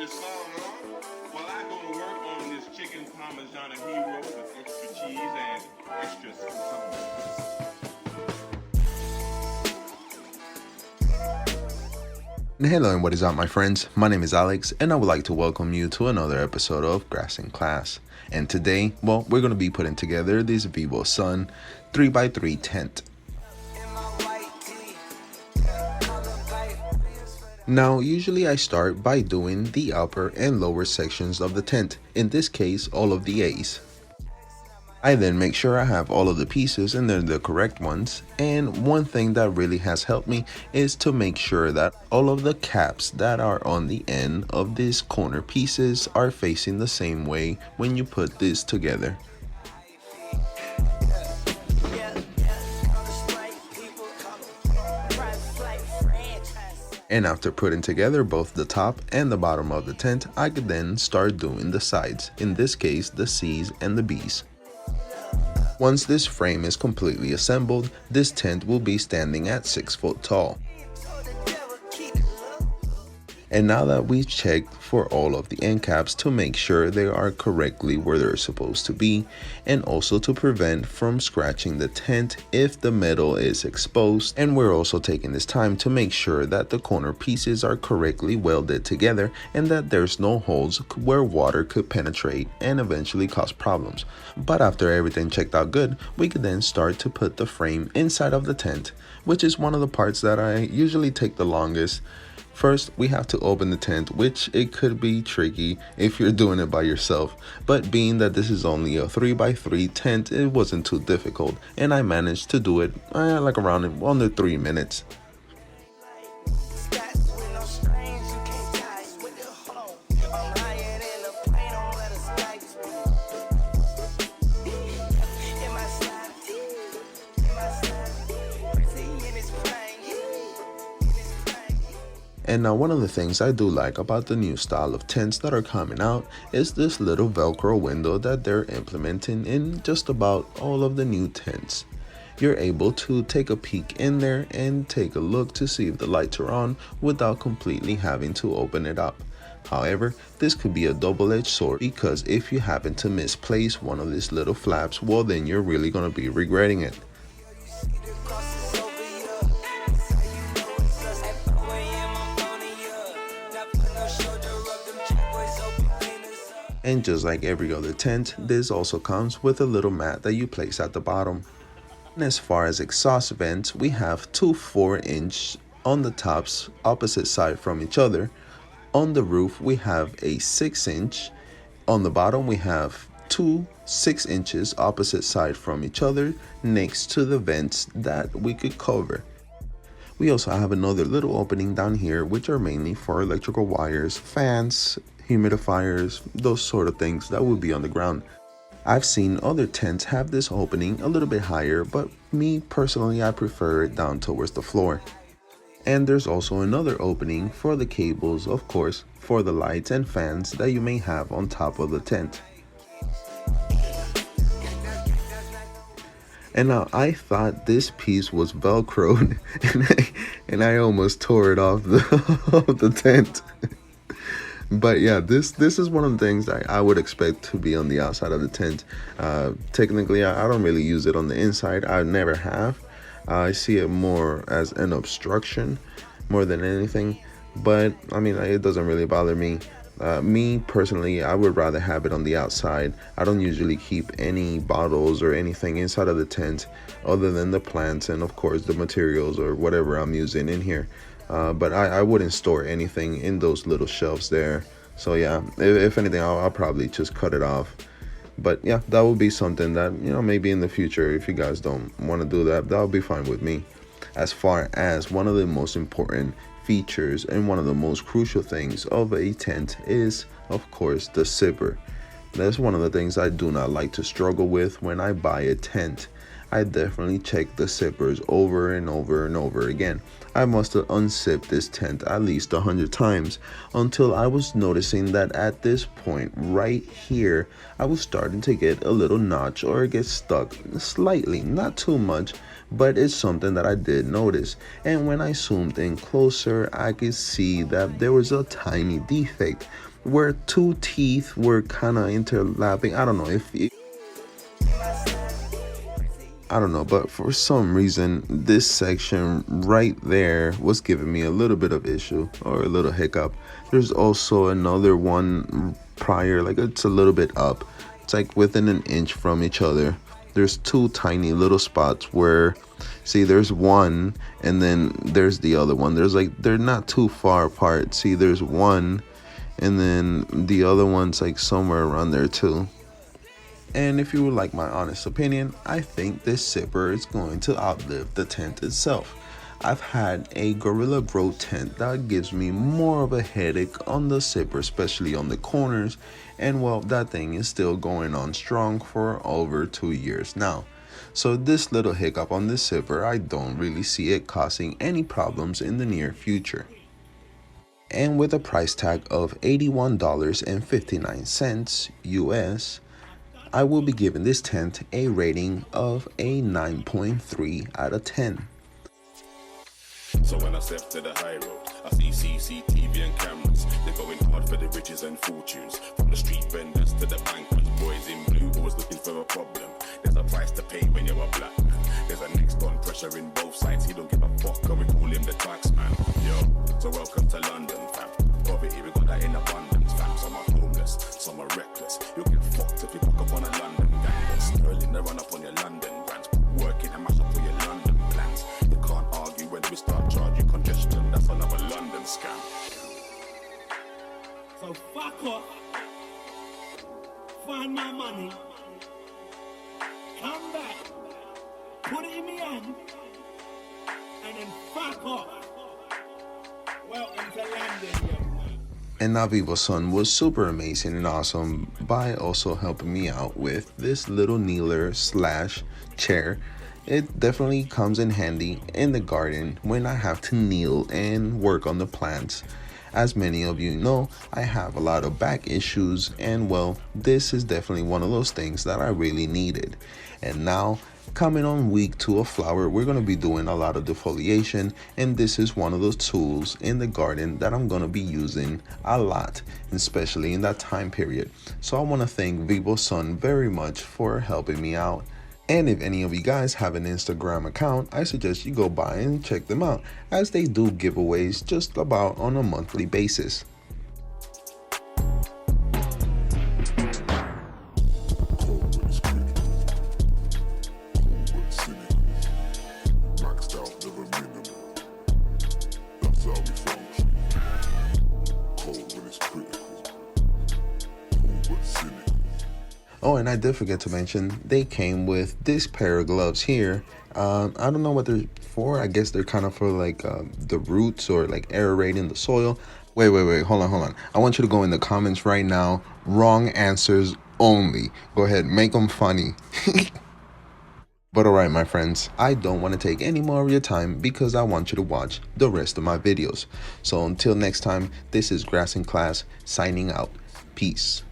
this song, huh? Well, I gonna work on this chicken parmesan hero with extra cheese and extra sauce. Hello and what is up, my friends? My name is Alex and I would like to welcome you to another episode of Grass in Class. And today, well, we're going to be putting together this VIVOSUN 3x3 tent. Now, usually I start by doing the upper and lower sections of the tent, in this case, all of the A's. I then make sure I have all of the pieces and they're the correct ones, and one thing that really has helped me is to make sure that all of the caps that are on the end of these corner pieces are facing the same way when you put this together. And after putting together both the top and the bottom of the tent, I could then start doing the sides, in this case the C's and the B's. Once this frame is completely assembled, this tent will be standing at 6 foot tall. And now that we've checked for all of the end caps to make sure they are correctly where they're supposed to be, and also to prevent from scratching the tent if the metal is exposed, and we're also taking this time to make sure that the corner pieces are correctly welded together and that there's no holes where water could penetrate and eventually cause problems. But after everything checked out good, we could then start to put the frame inside of the tent, which is one of the parts that I usually take the longest. First, we have to open the tent, which it could be tricky if you're doing it by yourself, but being that this is only a 3x3 tent, it wasn't too difficult, and I managed to do it like around under 3 minutes. And now one of the things I do like about the new style of tents that are coming out is this little Velcro window that they're implementing in just about all of the new tents. You're able to take a peek in there and take a look to see if the lights are on without completely having to open it up. However, this could be a double-edged sword, because if you happen to misplace one of these little flaps, well then you're really going to be regretting it. And just like every other tent, this also comes with a little mat that you place at the bottom. And as far as exhaust vents, we have two 4-inch on the tops opposite side from each other. On the roof we have a 6-inch. On the bottom we have two 6 inches opposite side from each other next to the vents that we could cover. We also have another little opening down here, which are mainly for electrical wires, fans, humidifiers, those sort of things that would be on the ground. I've seen other tents have this opening a little bit higher, but me personally, I prefer it down towards the floor. And there's also another opening for the cables, of course, for the lights and fans that you may have on top of the tent. And now I thought this piece was Velcroed and I almost tore it off the tent. But yeah, this is one of the things that I would expect to be on the outside of the tent. Technically, I don't really use it on the inside. I never have. I see it more as an obstruction more than anything. But I mean, it doesn't really bother me. Me personally, I would rather have it on the outside. I don't usually keep any bottles or anything inside of the tent other than the plants and of course the materials or whatever I'm using in here. But I wouldn't store anything in those little shelves there. So yeah, if anything, I'll probably just cut it off. But yeah, that would be something that, you know, maybe in the future, if you guys don't want to do that, that'll be fine with me. As far as one of the most important features and one of the most crucial things of a tent is, of course, the zipper. That's one of the things I do not like to struggle with when I buy a tent. I definitely check the zippers over and over and over again. I must have unzipped this tent at least 100 times until I was noticing that at this point right here, I was starting to get a little notch or get stuck slightly, not too much, but it's something that I did notice. And when I zoomed in closer, I could see that there was a tiny defect. where two teeth were kind of interlapping. I don't know I don't know, but for some reason, this section right there was giving me a little bit of issue or a little hiccup. There's also another one prior, like it's a little bit up. It's like within an inch from each other. There's two tiny little spots where, see, there's one and then there's the other one. There's like, they're not too far apart. See, there's one and then the other one's like somewhere around there too. And if you would like my honest opinion, I think this zipper is going to outlive the tent itself. I've had a Gorilla Grow tent that gives me more of a headache on the zipper, especially on the corners. And well, that thing is still going on strong for over 2 years now. So this little hiccup on this zipper, I don't really see it causing any problems in the near future. And with a price tag of $81.59 US, I will be giving this tent a rating of a 9.3 out of 10. So when I step to the high road, I see CCTV and cameras. They're going hard for the riches and fortunes. From the street vendors to the bankers, boys in blue always looking for a problem. There's a price to pay when you're a black man. There's a next on pressure in both sides. He don't give a fuck, and we call him the tax man. Yo, so welcome to London, fam. Poverty, we got that in abundance, fam. Some are homeless, some are reckless. You'll get fucked if you fuck up on a London gang. But Sterling, they run up on your London brands. Working and mash up all your London plans. You can't argue when we start charging congestion. That's another London scam. So fuck off. Find my money. Come back. Put it in my hand. And then fuck off. Welcome to London, young man. And now VIVOSUN was super amazing and awesome by also helping me out with this little kneeler / chair. It definitely comes in handy in the garden when I have to kneel and work on the plants. As many of you know, I have a lot of back issues, and well, this is definitely one of those things that I really needed. And now, coming on week 2 of flower, we're going to be doing a lot of defoliation, and this is one of those tools in the garden that I'm going to be using a lot, especially in that time period. So I want to thank VIVOSUN very much for helping me out. And if any of you guys have an Instagram account, I suggest you go by and check them out, as they do giveaways just about on a monthly basis. Oh, and I did forget to mention, they came with this pair of gloves here. I don't know what they're for. I guess they're kind of for like the roots or like aerating the soil. Wait, hold on. I want you to go in the comments right now. Wrong answers only. Go ahead, make them funny. But alright, my friends, I don't want to take any more of your time because I want you to watch the rest of my videos. So until next time, this is Grass in Class signing out. Peace.